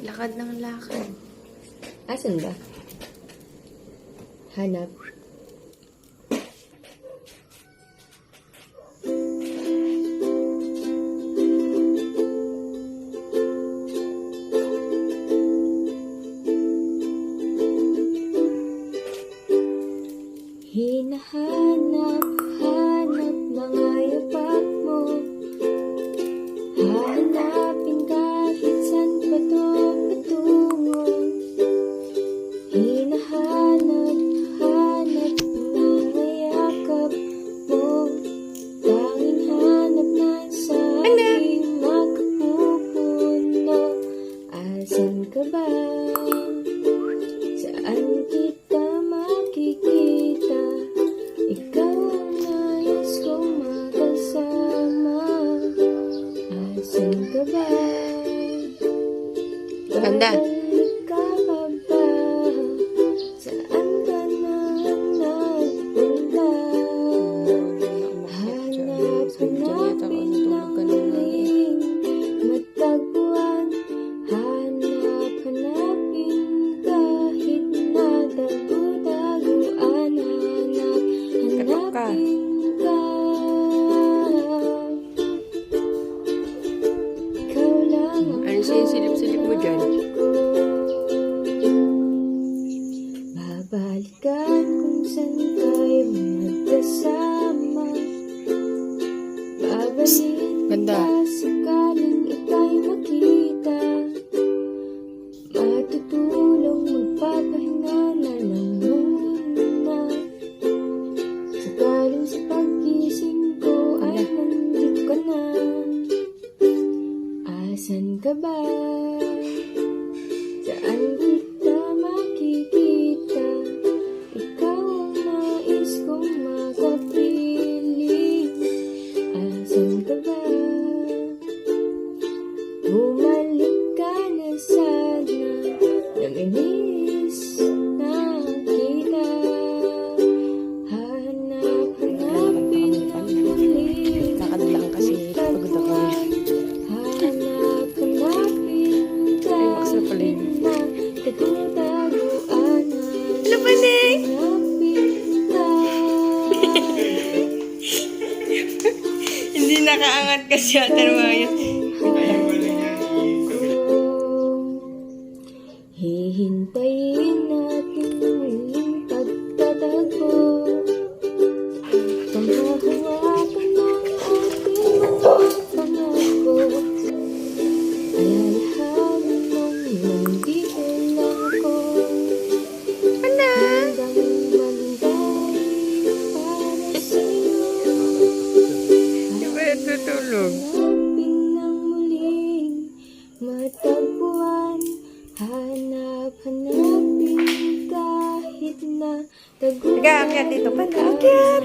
Lakad ng lakad. Asan ba? Hanap. Hinahanap-hanap mga yapak mo. Hahanapin kahit saan pa to patungo. Hinahanap-hanap mga yakap mo. Tanging hanap na sa aking makapupuno. Asan ka ba? Saan kita makikita? Ikaw ang nais kong makasama. Asan ka ba? Ganda. Babalik ka pa ba? Saan ka na nagpunta? Hanap-hanapin ang muling matagpuan. Hanap-hanapin kahit natago-taguan. Hanap-hanapin ka. Ikaw lang ang Ano sinisilip-silip mo dyan? babalikan kung saan tayo magkasama. Babalikan Ganda. ka sakaling ika'y makita. Matutulong magpapahinga na lang muna. Sakaling sa pagkising ko ay nandito ka na. Asan ka ba? Saan kita makikita? Ikaw ang nais kong makapiling. Asan ka ba? Bumalik ka na sana. Naminis na kita. Hanap-hanapin ang muling Lakad lang kasi pagod ako. hanap-hanapin ka. Ay, box na pala yun. Tago-taguan. Ano ba, Nick? Hanapin ka. Hindi nakaangat kasi ata mga yun. Hihintayin natin muling pagtatagpo. Panghahawakan ng ating mga pangako. Alalahanin mong nandito lang ako. Handang maghintay para sa'yo. Di ba yan tutulog? Hanapin ng muling matagpuan. Hanap-hanapin kahit na taguan. Akyat dito. Akyat!